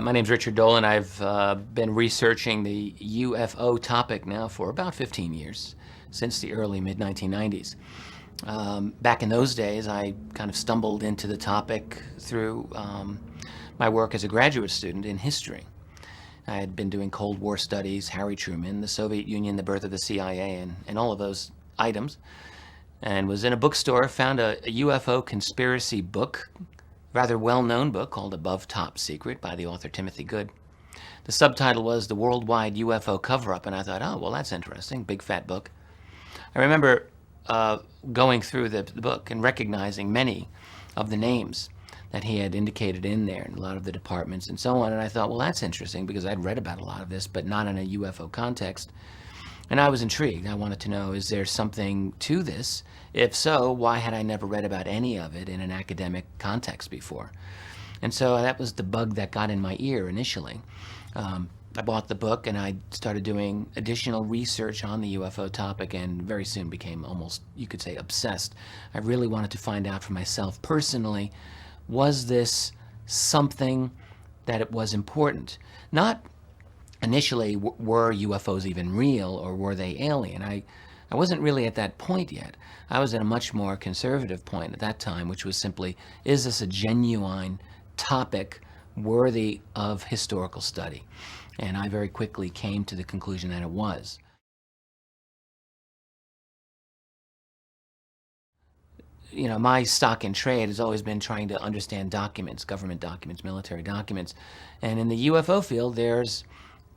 My name's Richard Dolan. I've been researching the UFO topic now for about 15 years, since the early mid-1990s. Back in those days, I kind of stumbled into the topic through my work as a graduate student in history. I had been doing Cold War studies, Harry Truman, the Soviet Union, the birth of the CIA, and all of those items, and was in a bookstore, found a UFO conspiracy book, rather well-known book called Above Top Secret by the author Timothy Good. The subtitle was The Worldwide UFO Cover-Up, and I thought, oh, well, that's interesting, big fat book. I remember going through the book and recognizing many of the names that he had indicated in there, and a lot of the departments and so on, and I thought, well, that's interesting, because I'd read about a lot of this, but not in a UFO context. And I was intrigued. I wanted to know, is there something to this? If so, why had I never read about any of it in an academic context before? And so that was the bug that got in my ear initially. I bought the book and I started doing additional research on the UFO topic, and very soon became almost, you could say, obsessed. I really wanted to find out for myself personally, was this something that it was important? Not initially, were UFOs even real, or were they alien? I wasn't really at that point yet. I was at a much more conservative point at that time, which was simply, is this a genuine topic worthy of historical study? And I very quickly came to the conclusion that it was. You know, my stock in trade has always been trying to understand documents, government documents, military documents. And in the UFO field, there's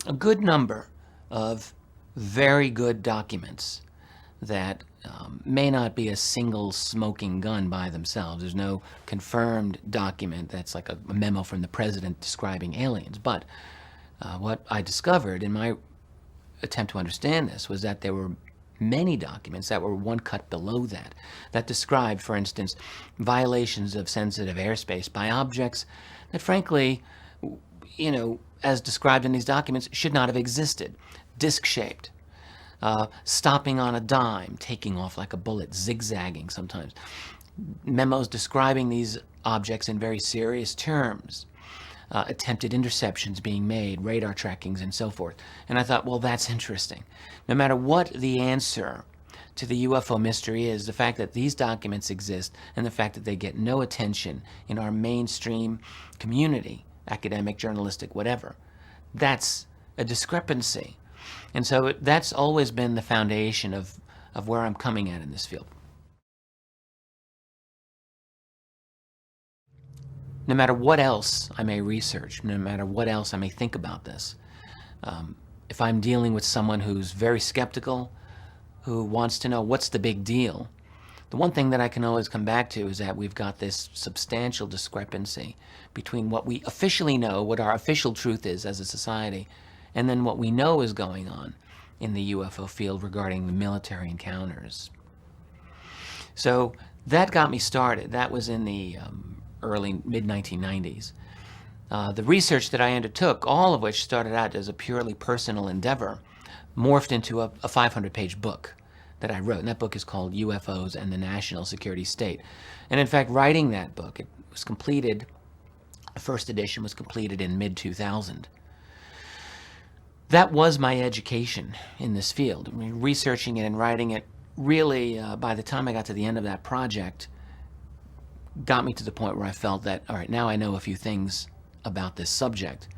a good number of very good documents that may not be a single smoking gun by themselves. There's no confirmed document that's like a memo from the president describing aliens. But what I discovered in my attempt to understand this was that there were many documents that were one cut below that, that described, for instance, violations of sensitive airspace by objects that, frankly, you know, as described in these documents, should not have existed. Disc-shaped, stopping on a dime, taking off like a bullet, zigzagging sometimes. Memos describing these objects in very serious terms. Attempted interceptions being made, radar trackings, and so forth. And I thought, well, that's interesting. No matter what the answer to the UFO mystery is, the fact that these documents exist and the fact that they get no attention in our mainstream community, academic, journalistic, whatever, that's a discrepancy. And so that's always been the foundation of where I'm coming at in this field. No matter what else I may research, no matter what else I may think about this, if I'm dealing with someone who's very skeptical, who wants to know what's the big deal, the one thing that I can always come back to is that we've got this substantial discrepancy between what we officially know, what our official truth is as a society, and then what we know is going on in the UFO field regarding the military encounters. So that got me started. That was in the early, mid-1990s. The research that I undertook, all of which started out as a purely personal endeavor, morphed into a 500-page book that I wrote, and that book is called U.F.O.s and the National Security State. And in fact, writing that book, it was completed, the first edition was completed in mid-2000. That was my education in this field. I mean, researching it and writing it really, by the time I got to the end of that project, got me to the point where I felt that, all right, now I know a few things about this subject.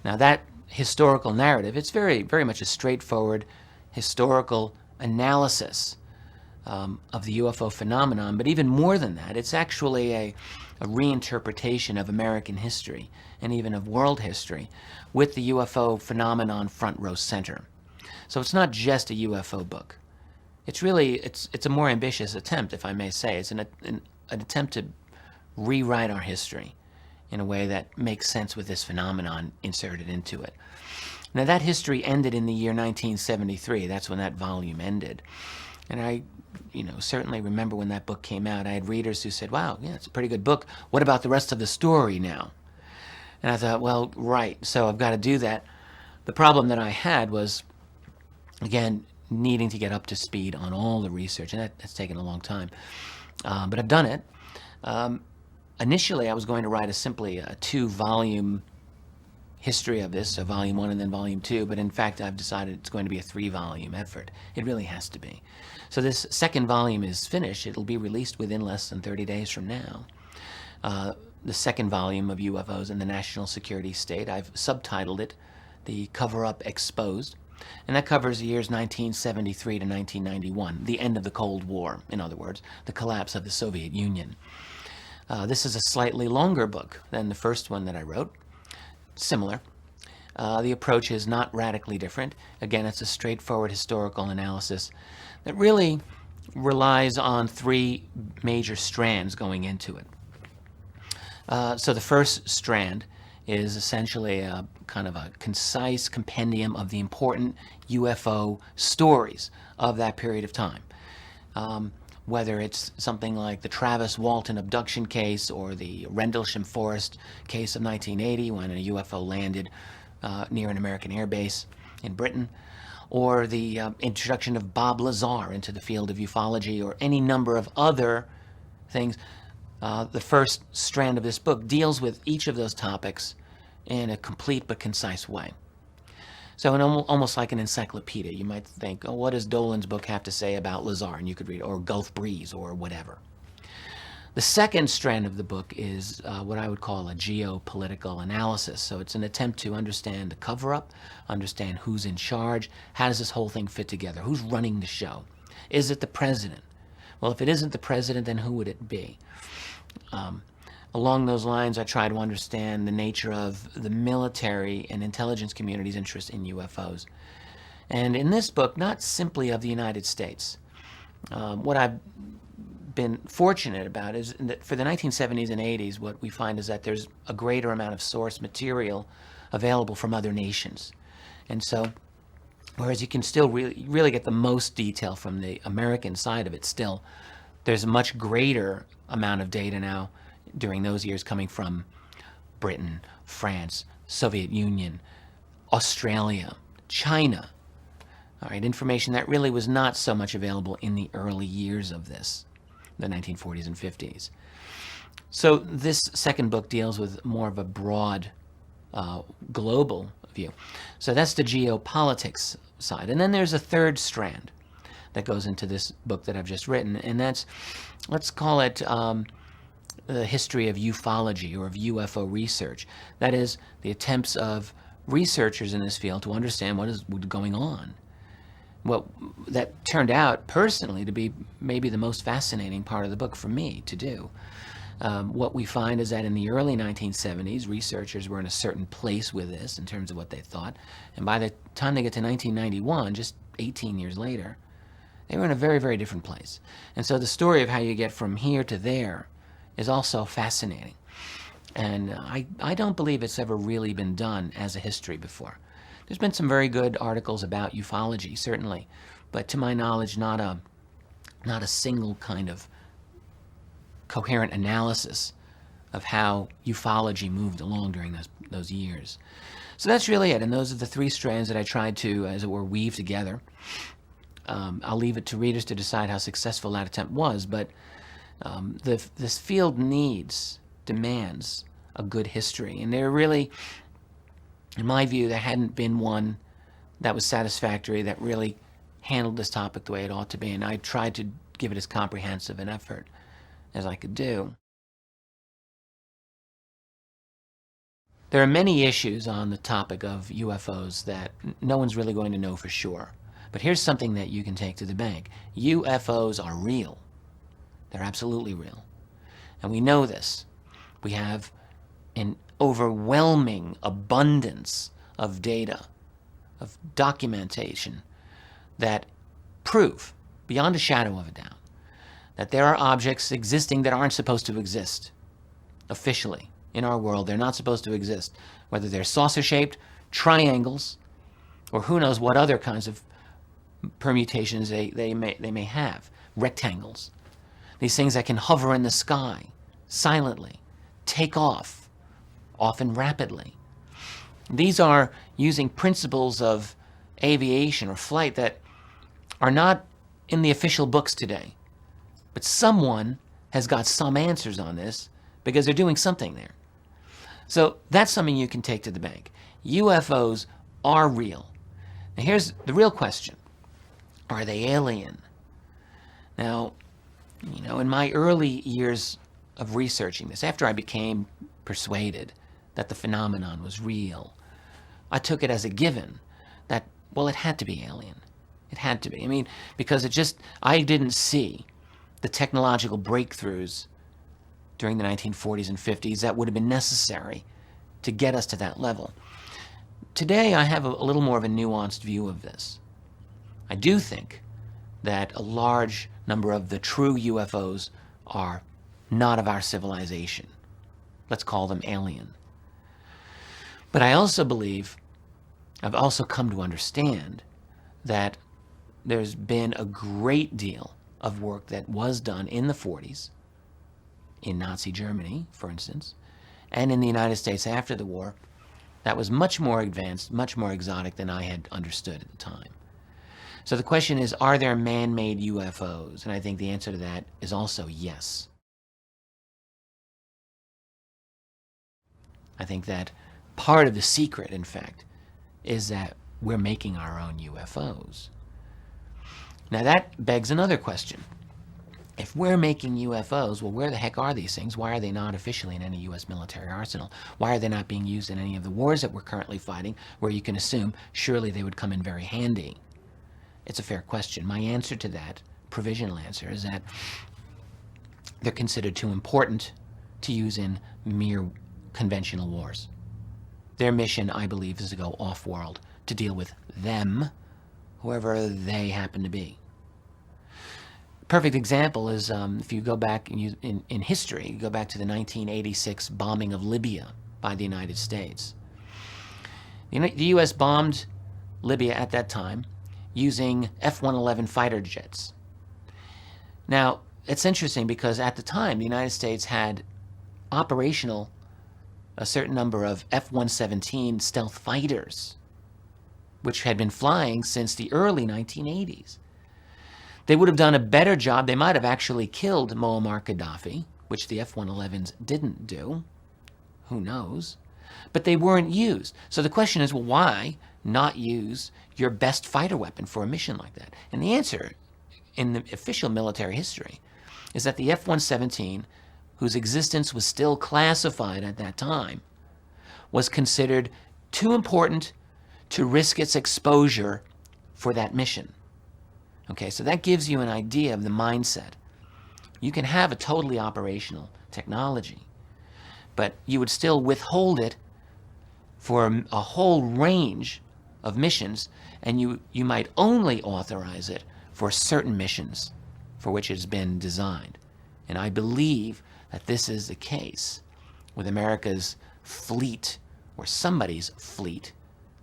Now that historical narrative, it's very, very much a straightforward historical analysis of the UFO phenomenon, but even more than that, it's actually a reinterpretation of American history and even of world history with the UFO phenomenon front row center. So it's not just a UFO book. It's really, it's a more ambitious attempt, if I may say. It's an attempt to rewrite our history in a way that makes sense with this phenomenon inserted into it. Now that history ended in the year 1973. That's when that volume ended. And I, certainly remember when that book came out, I had readers who said, wow, yeah, it's a pretty good book. What about the rest of the story now? And I thought, well, right, so I've got to do that. The problem that I had was, again, needing to get up to speed on all the research, and that's taken a long time. But I've done it. Initially, I was going to write simply a 2-volume history of this, so volume 1 and then volume 2, but in fact I've decided it's going to be a 3-volume effort. It really has to be. So this second volume is finished. It'll be released within less than 30 days from now. The second volume of UFOs in the National Security State, I've subtitled it The Cover-Up Exposed, and that covers the years 1973 to 1991, the end of the Cold War, in other words, the collapse of the Soviet Union. This is a slightly longer book than the first one that I wrote. Similar. The approach is not radically different. Again, it's a straightforward historical analysis that really relies on 3 major strands going into it. So the first strand is essentially a kind of a concise compendium of the important UFO stories of that period of time. Whether it's something like the Travis Walton abduction case or the Rendlesham Forest case of 1980 when a UFO landed near an American air base in Britain, or the introduction of Bob Lazar into the field of ufology, or any number of other things. The first strand of this book deals with each of those topics in a complete but concise way. So almost like an encyclopedia. You might think, oh, what does Dolan's book have to say about Lazar? And you could read, or Gulf Breeze, or whatever. The second strand of the book is what I would call a geopolitical analysis. So it's an attempt to understand the cover-up, understand who's in charge, how does this whole thing fit together, who's running the show. Is it the president? Well, if it isn't the president, then who would it be? Along those lines, I try to understand the nature of the military and intelligence community's interest in UFOs. And in this book, not simply of the United States. What I've been fortunate about is that for the 1970s and 80s, what we find is that there's a greater amount of source material available from other nations. And so, whereas you can still really get the most detail from the American side of it still, there's a much greater amount of data now during those years coming from Britain, France, Soviet Union, Australia, China. All right, information that really was not so much available in the early years of this, the 1940s and 50s. So this second book deals with more of a broad global view. So that's the geopolitics side. And then there's a third strand that goes into this book that I've just written, and that's, let's call it the history of ufology or of UFO research. That is, the attempts of researchers in this field to understand what is going on. What that turned out personally to be maybe the most fascinating part of the book for me to do. What we find is that in the early 1970s, researchers were in a certain place with this in terms of what they thought, and by the time they get to 1991, just 18 years later, they were in a very, very different place. And so the story of how you get from here to there is also fascinating. And I don't believe it's ever really been done as a history before. There's been some very good articles about ufology, certainly, but to my knowledge, not a single kind of coherent analysis of how ufology moved along during those years. So that's really it, and those are the 3 strands that I tried to, as it were, weave together. I'll leave it to readers to decide how successful that attempt was, but this field demands a good history, and there really, in my view, there hadn't been one that was satisfactory, that really handled this topic the way it ought to be, and I tried to give it as comprehensive an effort as I could do. There are many issues on the topic of UFOs that no one's really going to know for sure. But here's something that you can take to the bank. UFOs are real. They're absolutely real. And we know this. We have an overwhelming abundance of data, of documentation that prove, beyond a shadow of a doubt, that there are objects existing that aren't supposed to exist officially in our world. They're not supposed to exist, whether they're saucer-shaped, triangles, or who knows what other kinds of permutations they may have, rectangles. These things that can hover in the sky silently, take off, often rapidly. These are using principles of aviation or flight that are not in the official books today. But someone has got some answers on this because they're doing something there. So that's something you can take to the bank. UFOs are real. Now here's the real question. Are they alien? Now, in my early years of researching this, after I became persuaded that the phenomenon was real, I took it as a given that, well, it had to be alien. It had to be. I mean, because I didn't see the technological breakthroughs during the 1940s and 50s that would have been necessary to get us to that level. Today, I have a little more of a nuanced view of this. I do think that a large number of the true UFOs are not of our civilization. Let's call them alien. But I also believe, I've also come to understand that there's been a great deal of work that was done in the 40s, in Nazi Germany, for instance, and in the United States after the war, that was much more advanced, much more exotic than I had understood at the time. So the question is, are there man-made UFOs? And I think the answer to that is also yes. I think that part of the secret, in fact, is that we're making our own UFOs. Now that begs another question. If we're making UFOs, well, where the heck are these things? Why are they not officially in any U.S. military arsenal? Why are they not being used in any of the wars that we're currently fighting, where you can assume surely they would come in very handy? It's a fair question. My answer to that, provisional answer, is that they're considered too important to use in mere conventional wars. Their mission, I believe, is to go off-world to deal with them, whoever they happen to be. Perfect example is if you go back in history, you go back to the 1986 bombing of Libya by the United States. The U.S. bombed Libya at that time using F-111 fighter jets. Now, it's interesting because at the time, the United States had operational a certain number of F-117 stealth fighters, which had been flying since the early 1980s. They would have done a better job. They might have actually killed Muammar Gaddafi, which the F-111s didn't do. Who knows? But they weren't used. So the question is, well, why not use your best fighter weapon for a mission like that? And the answer, in the official military history, is that the F-117, whose existence was still classified at that time, was considered too important to risk its exposure for that mission. Okay, so that gives you an idea of the mindset. You can have a totally operational technology, but you would still withhold it for a whole range of missions, and you might only authorize it for certain missions for which it has been designed. And I believe that this is the case with America's fleet, or somebody's fleet,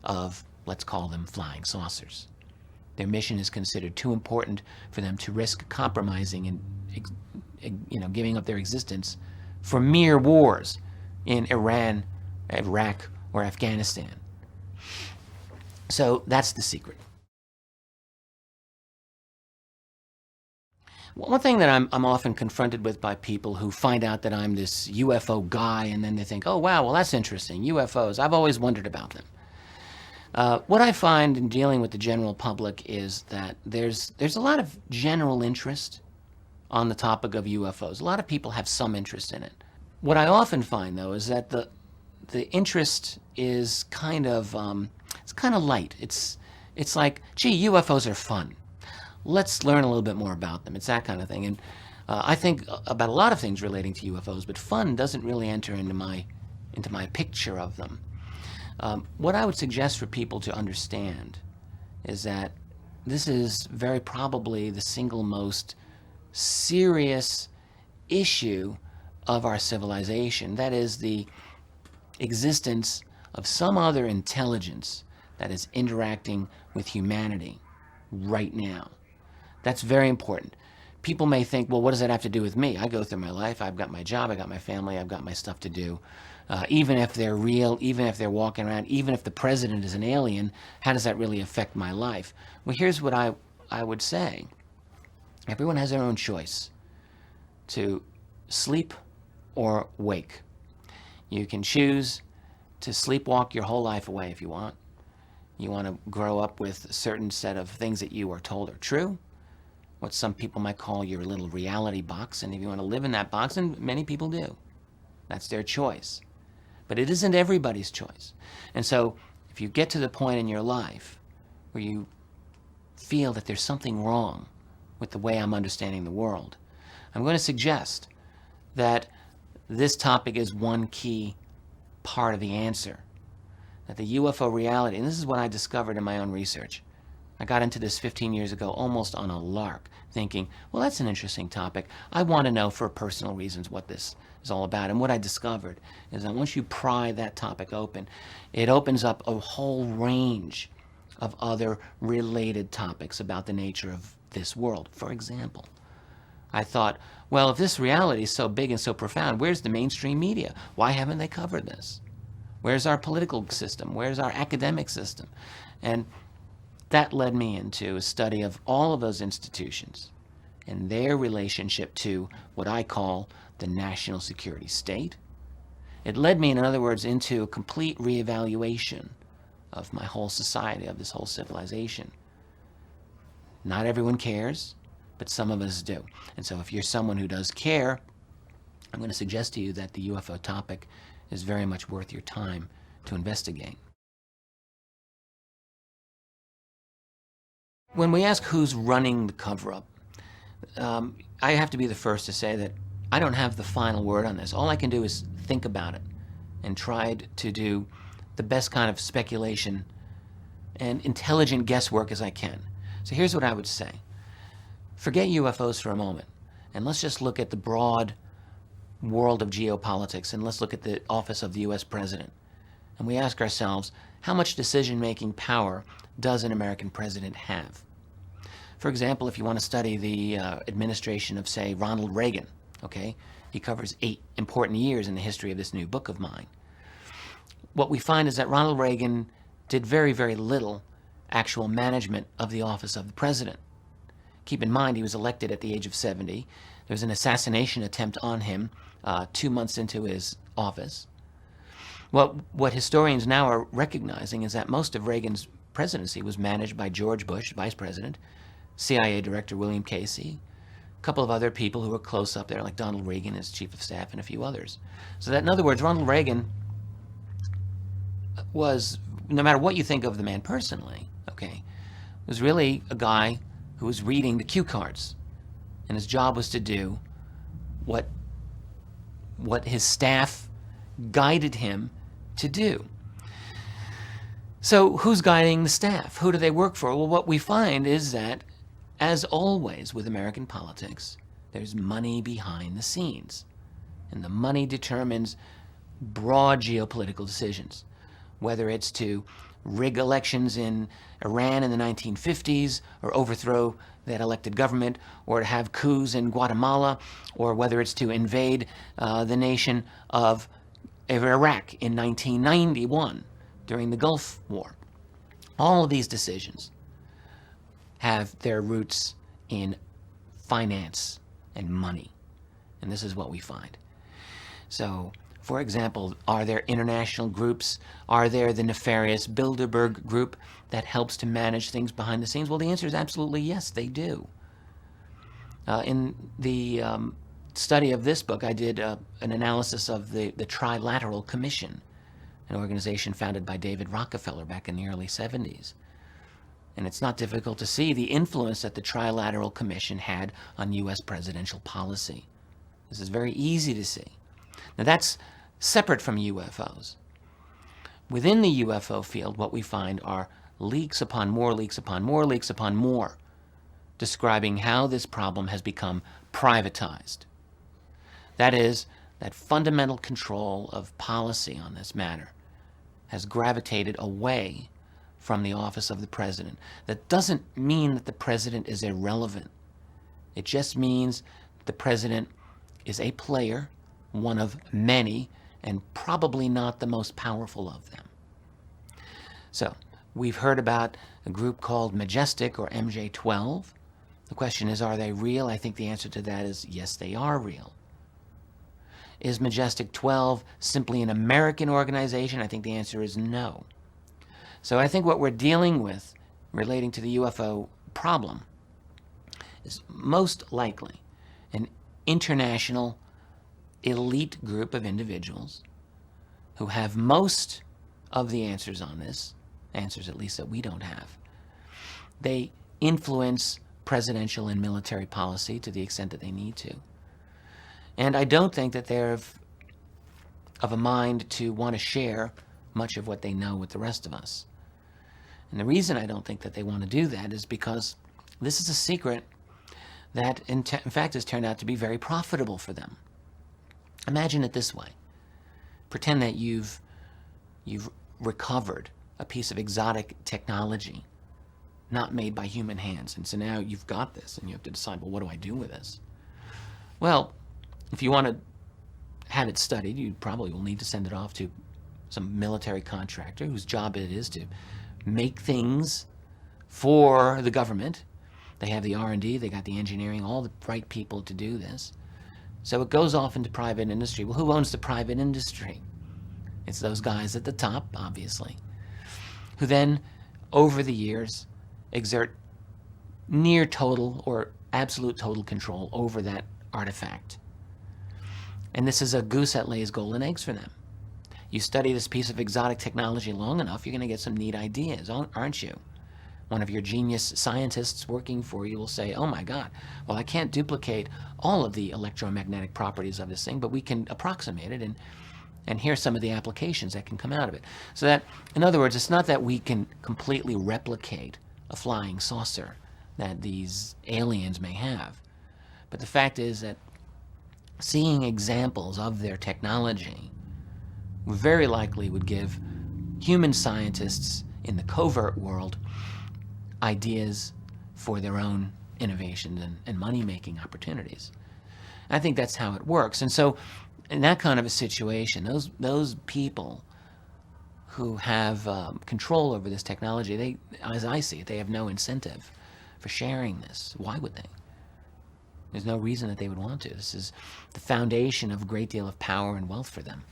of, let's call them, flying saucers. Their mission is considered too important for them to risk compromising and giving up their existence for mere wars in Iran, Iraq, or Afghanistan. So that's the secret. One thing that I'm often confronted with by people who find out that I'm this UFO guy, and then they think, oh, wow, well, that's interesting, UFOs. I've always wondered about them. What I find in dealing with the general public is that there's a lot of general interest on the topic of UFOs. A lot of people have some interest in it. What I often find, though, is that the interest is kind of light. It's like, gee, UFOs are fun. Let's learn a little bit more about them. It's that kind of thing. And I think about a lot of things relating to UFOs, but fun doesn't really enter into my picture of them. What I would suggest for people to understand is that this is very probably the single most serious issue of our civilization. That is the existence of some other intelligence that is interacting with humanity right now. That's very important. People may think, well, what does that have to do with me? I go through my life, I've got my job, I've got my family, I've got my stuff to do. Even if they're real, even if they're walking around, even if the president is an alien, how does that really affect my life? Well, here's what I would say. Everyone has their own choice to sleep or wake. You can choose to sleepwalk your whole life away if you want. You want to grow up with a certain set of things that you are told are true, what some people might call your little reality box, and if you want to live in that box, and many people do, that's their choice. But it isn't everybody's choice. And so if you get to the point in your life where you feel that there's something wrong with the way I'm understanding the world, I'm going to suggest that this topic is one key part of the answer. That the UFO reality, and this is what I discovered in my own research. I got into this 15 years ago almost on a lark, thinking, well, that's an interesting topic. I want to know for personal reasons what this is all about. And what I discovered is that once you pry that topic open, it opens up a whole range of other related topics about the nature of this world. For example, I thought, well, if this reality is so big and so profound, where's the mainstream media? Why haven't they covered this? Where's our political system? Where's our academic system? And that led me into a study of all of those institutions and their relationship to what I call the national security state. It led me, in other words, into a complete reevaluation of my whole society, of this whole civilization. Not everyone cares, but some of us do. And so if you're someone who does care, I'm going to suggest to you that the UFO topic is very much worth your time to investigate. When we ask who's running the cover-up, I have to be the first to say that I don't have the final word on this. All I can do is think about it and try to do the best kind of speculation and intelligent guesswork as I can. So here's what I would say. Forget UFOs for a moment, and let's just look at the broad world of geopolitics, and let's look at the office of the U.S. president. And we ask ourselves, how much decision-making power does an American president have? For example, if you want to study the administration of, say, Ronald Reagan, okay? He covers 8 important years in the history of this new book of mine. What we find is that Ronald Reagan did very, very little actual management of the office of the president. Keep in mind, he was elected at the age of 70. There was an assassination attempt on him 2 months into his office. What historians now are recognizing is that most of Reagan's presidency was managed by George Bush, vice president, CIA director William Casey, a couple of other people who were close up there, like Donald Reagan as chief of staff, and a few others. So that, in other words, Ronald Reagan was, no matter what you think of the man personally, okay, was really a guy who was reading the cue cards. And his job was to do what his staff guided him to do. So who's guiding the staff? Who do they work for? Well, what we find is that, as always with American politics, there's money behind the scenes. And the money determines broad geopolitical decisions, whether it's to rig elections in Iran in the 1950s, or overthrow that elected government, or to have coups in Guatemala, or whether it's to invade the nation of Iraq in 1991 during the Gulf War. All of these decisions have their roots in finance and money. And this is what we find. So, for example, are there international groups? Are there the nefarious Bilderberg group that helps to manage things behind the scenes? Well, the answer is absolutely yes, they do. In the study of this book, I did an analysis of the Trilateral Commission, an organization founded by David Rockefeller back in the early 70s. And it's not difficult to see the influence that the Trilateral Commission had on U.S. presidential policy. This is very easy to see. Now that's separate from UFOs. Within the UFO field, what we find are leaks upon more leaks upon more leaks upon more, describing how this problem has become privatized. That is, that fundamental control of policy on this matter has gravitated away from the office of the president. That doesn't mean that the president is irrelevant. It just means the president is a player, one of many, and probably not the most powerful of them. So, we've heard about a group called Majestic, or MJ-12. The question is, are they real? I think the answer to that is yes, they are real. Is Majestic 12 simply an American organization? I think the answer is no. So I think what we're dealing with relating to the UFO problem is most likely an international elite group of individuals who have most of the answers on this, answers at least that we don't have. They influence presidential and military policy to the extent that they need to. And I don't think that they're of a mind to want to share much of what they know with the rest of us. And the reason I don't think that they want to do that is because this is a secret that in fact has turned out to be very profitable for them. Imagine it this way. Pretend that you've recovered a piece of exotic technology not made by human hands. And so now you've got this and you have to decide, well, what do I do with this? Well, if you want to have it studied, you probably will need to send it off to some military contractor whose job it is to make things for the government. They have the R&D, they got the engineering, all the right people to do this. So it goes off into private industry. Well, who owns the private industry? It's those guys at the top, obviously, who then, over the years, exert near total or absolute total control over that artifact. And this is a goose that lays golden eggs for them. You study this piece of exotic technology long enough, you're going to get some neat ideas, aren't you? One of your genius scientists working for you will say, oh my God, well, I can't duplicate all of the electromagnetic properties of this thing, but we can approximate it, and here's some of the applications that can come out of it. So that, in other words, it's not that we can completely replicate a flying saucer that these aliens may have, but the fact is that seeing examples of their technology very likely would give human scientists in the covert world ideas for their own innovations and money-making opportunities. I think that's how it works. And so in that kind of a situation, those people who have control over this technology, they, as I see it, they have no incentive for sharing this. Why would they? There's no reason that they would want to. This is the foundation of a great deal of power and wealth for them.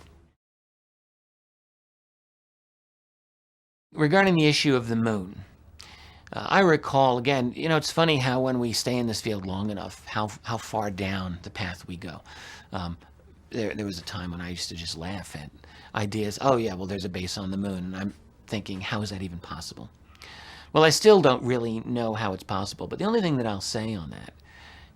Regarding the issue of the moon, I recall, again, you know, it's funny how when we stay in this field long enough, how far down the path we go. There was a time when I used to just laugh at ideas. Oh yeah, well, there's a base on the moon. And I'm thinking, how is that even possible? Well, I still don't really know how it's possible, but the only thing that I'll say on that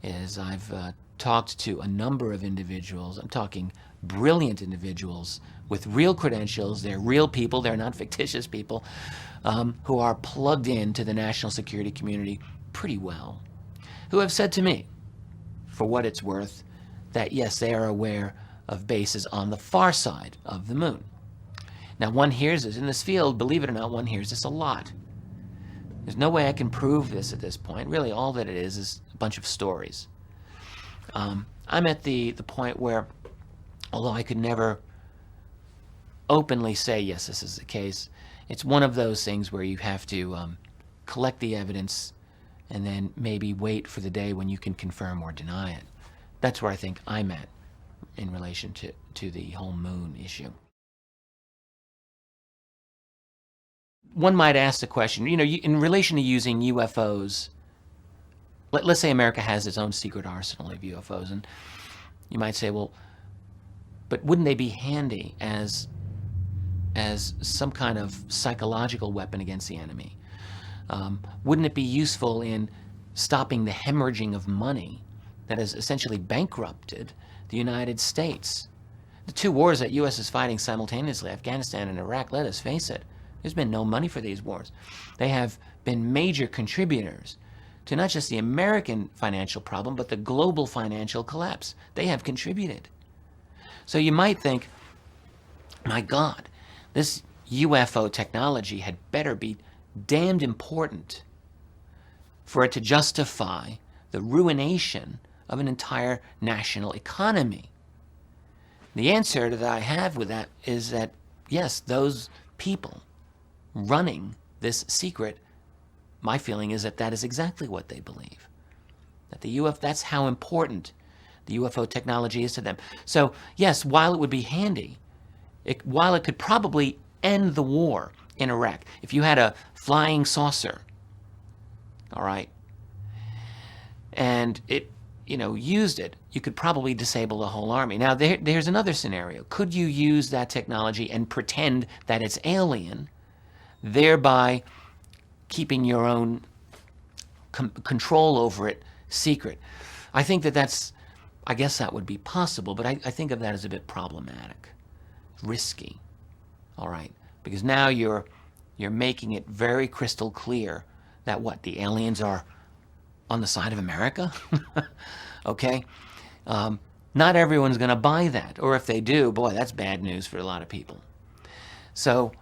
is I've talked to a number of individuals. I'm talking brilliant individuals with real credentials. They're real people. They're not fictitious people who are plugged into the national security community pretty well, who have said to me, for what it's worth, that yes, they are aware of bases on the far side of the moon. Now, one hears this in this field, believe it or not, one hears this a lot. There's no way I can prove this at this point. Really, all that it is a bunch of stories. I'm at the point where, although I could never openly say, yes, this is the case, it's one of those things where you have to collect the evidence and then maybe wait for the day when you can confirm or deny it. That's where I think I'm at in relation to the whole moon issue. One might ask the question, you know, in relation to using UFOs, let's say America has its own secret arsenal of UFOs, and you might say, well, but wouldn't they be handy as some kind of psychological weapon against the enemy? Wouldn't it be useful in stopping the hemorrhaging of money that has essentially bankrupted the United States? The two wars that U.S. is fighting simultaneously, Afghanistan and Iraq, let us face it, there's been no money for these wars. They have been major contributors to not just the American financial problem, but the global financial collapse. They have contributed. So you might think, my God, this UFO technology had better be damned important for it to justify the ruination of an entire national economy. The answer that I have with that is that, yes, those people running this secret, my feeling is that that is exactly what they believe. That the UFO, that's how important the UFO technology is to them. So yes, while it would be handy, while it could probably end the war in Iraq, if you had a flying saucer, all right, and it, used it, you could probably disable the whole army. Now, there's another scenario. Could you use that technology and pretend that it's alien, thereby keeping your own control over it secret? I think I guess that would be possible, but I think of that as a bit problematic, risky, all right? Because now you're making it very crystal clear that the aliens are on the side of America? Okay? Not everyone's going to buy that. Or if they do, boy, that's bad news for a lot of people. So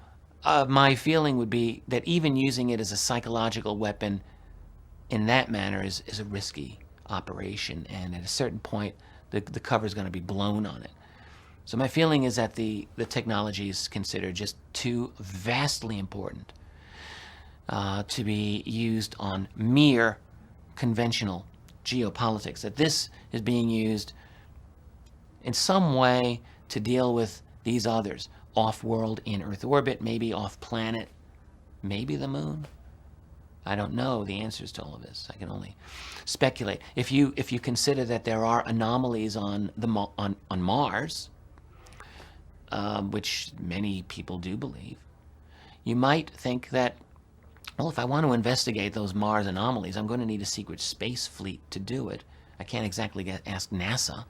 my feeling would be that even using it as a psychological weapon in that manner is a risky operation. And at a certain point, the cover is going to be blown on it. So my feeling is that the technology is considered just too vastly important to be used on mere conventional geopolitics, that this is being used in some way to deal with these others, off-world, in Earth orbit, maybe off-planet, maybe the moon. I don't know the answers to all of this. I can only speculate. If you consider that there are anomalies on Mars, which many people do believe, you might think that, well, if I want to investigate those Mars anomalies, I'm going to need a secret space fleet to do it. I can't exactly ask NASA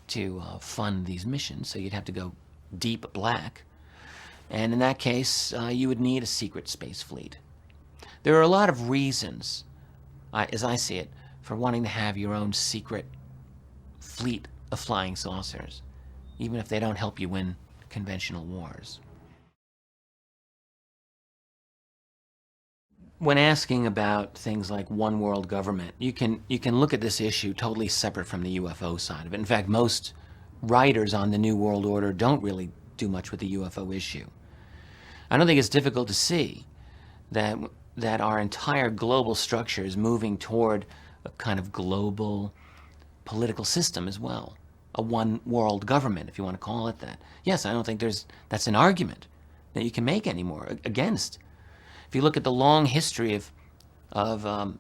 to fund these missions, so you'd have to go deep black. And in that case, you would need a secret space fleet. There are a lot of reasons, as I see it, for wanting to have your own secret fleet of flying saucers, even if they don't help you win conventional wars. When asking about things like one world government, you can look at this issue totally separate from the UFO side of it. In fact, most writers on the New World Order don't really do much with the UFO issue. I don't think it's difficult to see that our entire global structure is moving toward a kind of global political system as well, a one world government, if you want to call it that. Yes, I don't think that's an argument that you can make anymore against. If you look at the long history of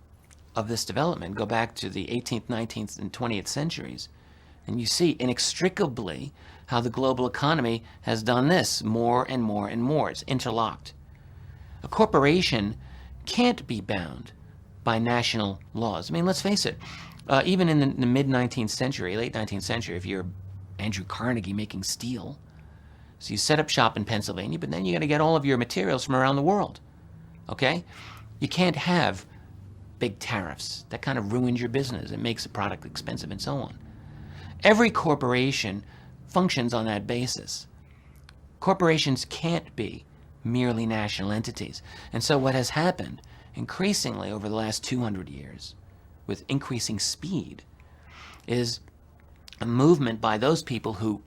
this development, go back to the 18th, 19th, and 20th centuries, and you see inextricably how the global economy has done this more and more and more. It's interlocked. A corporation can't be bound by national laws. I mean, let's face it, even in the mid-19th century, late 19th century, if you're Andrew Carnegie making steel, so you set up shop in Pennsylvania, but then you got to get all of your materials from around the world. Okay? You can't have big tariffs. That kind of ruins your business. It makes the product expensive and so on. Every corporation functions on that basis. Corporations can't be merely national entities. And so what has happened increasingly over the last 200 years with increasing speed is a movement by those people who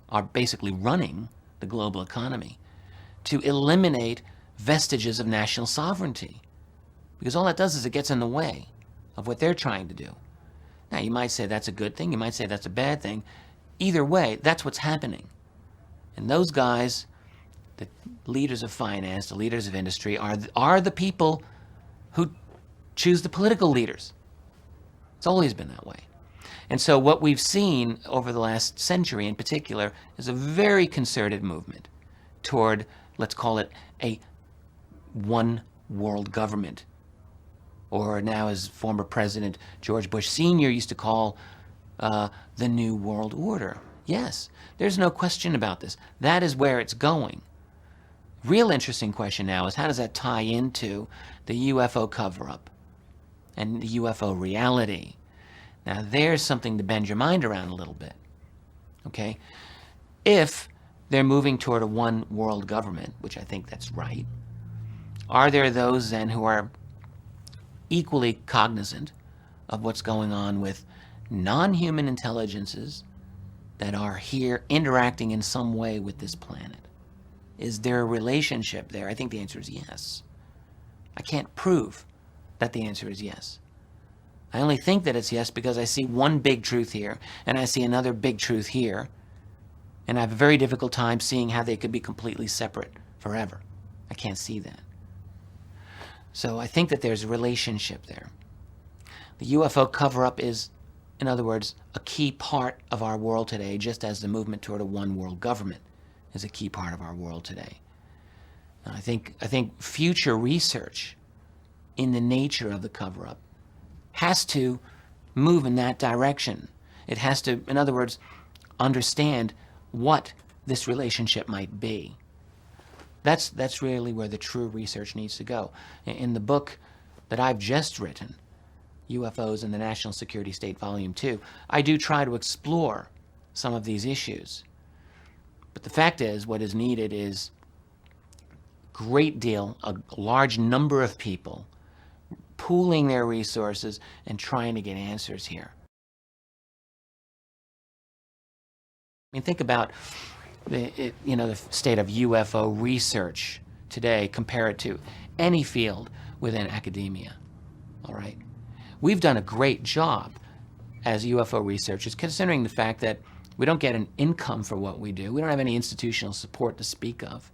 are basically running the global economy to eliminate vestiges of national sovereignty. Because all that does is it gets in the way of what they're trying to do. Now, you might say that's a good thing. You might say that's a bad thing. Either way, that's what's happening. And those guys, the leaders of finance, the leaders of industry, are the people who choose the political leaders. It's always been that way. And so what we've seen over the last century in particular is a very concerted movement toward, let's call it, a one world government. Or now, as former President George Bush Sr. used to call the New World Order. Yes, there's no question about this. That is where it's going. Real interesting question now is how does that tie into the UFO cover-up and the UFO reality? Now, there's something to bend your mind around a little bit. Okay? If they're moving toward a one world government, which I think that's right, are there those then who are equally cognizant of what's going on with non-human intelligences that are here interacting in some way with this planet? Is there a relationship there? I think the answer is yes. I can't prove that the answer is yes. I only think that it's yes because I see one big truth here, and I see another big truth here, and I have a very difficult time seeing how they could be completely separate forever. I can't see that. So I think that there's a relationship there. The UFO cover-up is, in other words, a key part of our world today, just as the movement toward a one-world government is a key part of our world today. And I think future research in the nature of the cover-up has to move in that direction. It has to, in other words, understand what this relationship might be. That's really where the true research needs to go. In the book that I've just written, U.F.O.s and the National Security State, Volume 2, I do try to explore some of these issues. But the fact is, what is needed is a large number of people pooling their resources and trying to get answers here. I mean, think about the state of UFO research today. Compare it to any field within academia. All right, we've done a great job as UFO researchers, considering the fact that we don't get an income for what we do. We don't have any institutional support to speak of.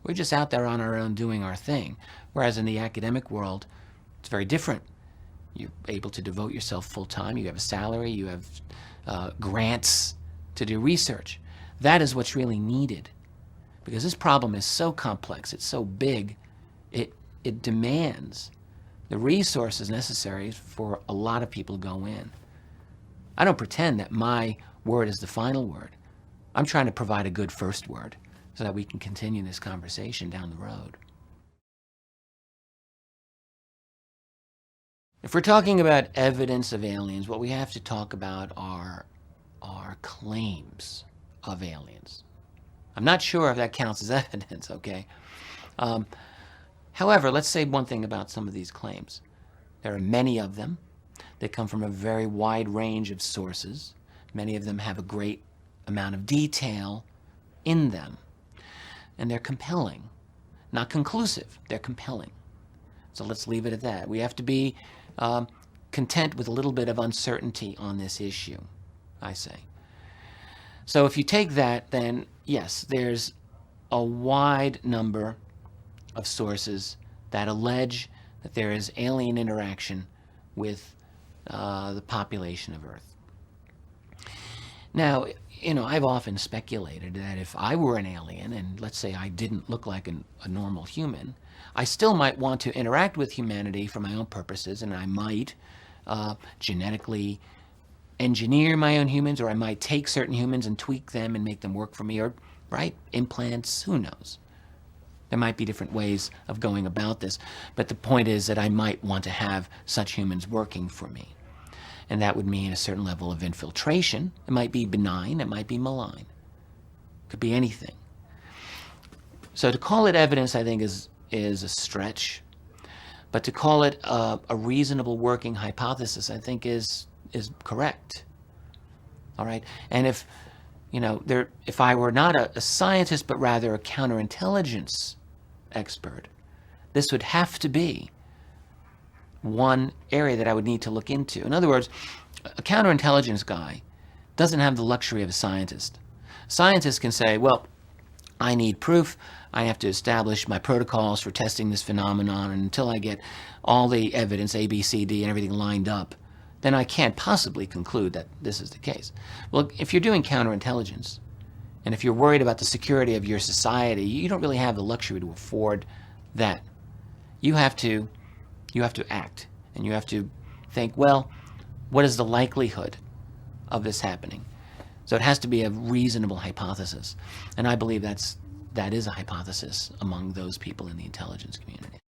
We're just out there on our own doing our thing. Whereas in the academic world, it's very different. You're able to devote yourself full time. You have a salary. You have grants to do research. That is what's really needed, because this problem is so complex, it's so big, it demands the resources necessary for a lot of people to go in. I don't pretend that my word is the final word. I'm trying to provide a good first word so that we can continue this conversation down the road. If we're talking about evidence of aliens, what we have to talk about are claims of aliens. I'm not sure if that counts as evidence, okay? However, let's say one thing about some of these claims. There are many of them. They come from a very wide range of sources. Many of them have a great amount of detail in them. And they're compelling. Not conclusive, they're compelling. So let's leave it at that. We have to be content with a little bit of uncertainty on this issue, I say. So if you take that, then yes, there's a wide number of sources that allege that there is alien interaction with the population of Earth. Now, I've often speculated that if I were an alien, and let's say I didn't look like a normal human, I still might want to interact with humanity for my own purposes, and I might genetically engineer my own humans, or I might take certain humans and tweak them and make them work for me, or, right, implants, who knows. There might be different ways of going about this, but the point is that I might want to have such humans working for me. And that would mean a certain level of infiltration. It might be benign, it might be malign. It could be anything. So to call it evidence, I think, is a stretch. But to call it a reasonable working hypothesis, I think, is correct. All right? And if I were not a scientist, but rather a counterintelligence expert, this would have to be one area that I would need to look into. In other words, a counterintelligence guy doesn't have the luxury of a scientist. Scientists can say, well, I need proof. I have to establish my protocols for testing this phenomenon, and until I get all the evidence, A, B, C, D, and everything lined up, then I can't possibly conclude that this is the case. Well, if you're doing counterintelligence, and if you're worried about the security of your society, you don't really have the luxury to afford that. You have to act, and you have to think, well, what is the likelihood of this happening? So it has to be a reasonable hypothesis. And I believe that is a hypothesis among those people in the intelligence community.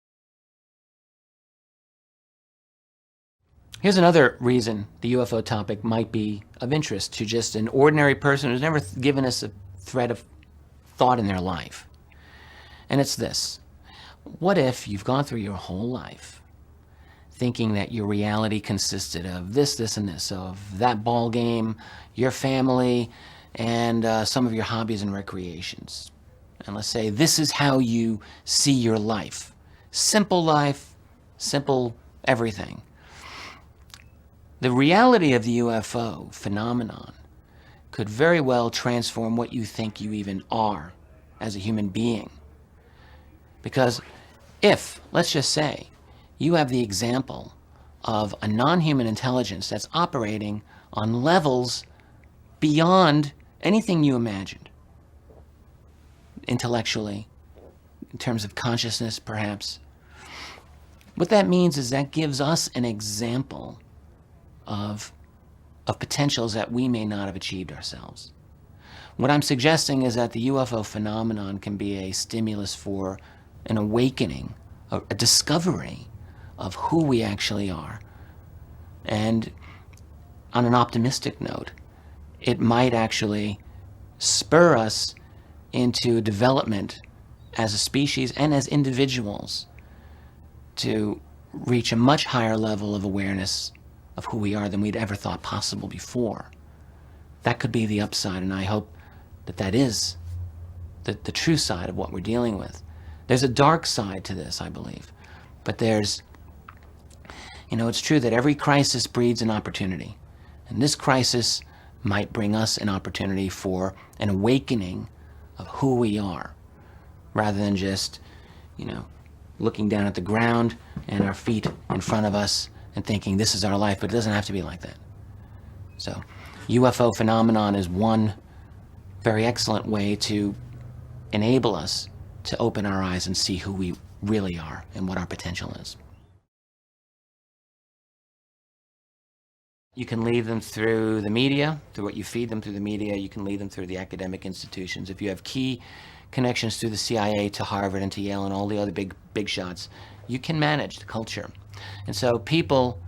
Here's another reason the UFO topic might be of interest to just an ordinary person who's never given us a thread of thought in their life. And it's this. What if you've gone through your whole life thinking that your reality consisted of this, and this, of that ball game, your family, and some of your hobbies and recreations. And let's say this is how you see your life. Simple life, simple everything. The reality of the UFO phenomenon could very well transform what you think you even are as a human being. Because if, let's just say, you have the example of a non-human intelligence that's operating on levels beyond anything you imagined, intellectually, in terms of consciousness perhaps, what that means is that gives us an example of potentials that we may not have achieved ourselves. What I'm suggesting is that the UFO phenomenon can be a stimulus for an awakening, a discovery of who we actually are. And on an optimistic note, it might actually spur us into development as a species and as individuals to reach a much higher level of awareness of who we are than we'd ever thought possible before. That could be the upside, and I hope that that is the true side of what we're dealing with. There's a dark side to this, I believe, but there's, it's true that every crisis breeds an opportunity, and this crisis might bring us an opportunity for an awakening of who we are, rather than just, looking down at the ground and our feet in front of us and thinking this is our life, but it doesn't have to be like that. So, UFO phenomenon is one very excellent way to enable us to open our eyes and see who we really are and what our potential is. You can lead them through the media, through what you feed them through the media. You can lead them through the academic institutions. If you have key connections through the CIA to Harvard and to Yale and all the other big shots, you can manage the culture. And so people,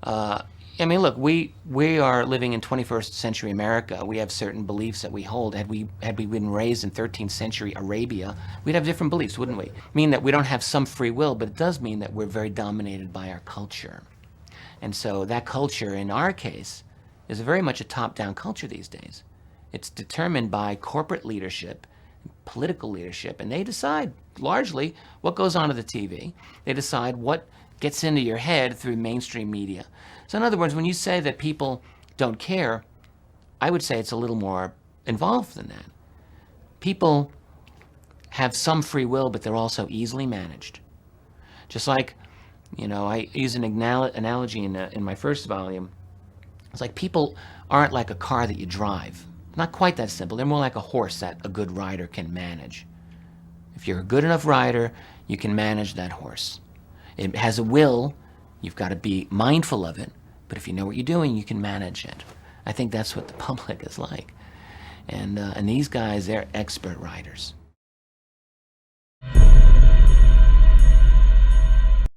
look, we are living in 21st century America. We have certain beliefs that we hold. Had we been raised in 13th century Arabia, we'd have different beliefs, wouldn't we? Mean that we don't have some free will, but it does mean that we're very dominated by our culture. And so that culture, in our case, is very much a top-down culture these days. It's determined by corporate leadership, political leadership, and they decide largely what goes on to the TV. They decide what gets into your head through mainstream media. So in other words, when you say that people don't care, I would say it's a little more involved than that. People have some free will, but they're also easily managed. Just like, I use an analogy in my first volume. It's like people aren't like a car that you drive. Not quite that simple. They're more like a horse that a good rider can manage. If you're a good enough rider, you can manage that horse. It has a will. You've got to be mindful of it. But if you know what you're doing, you can manage it. I think that's what the public is like. And these guys, they're expert riders.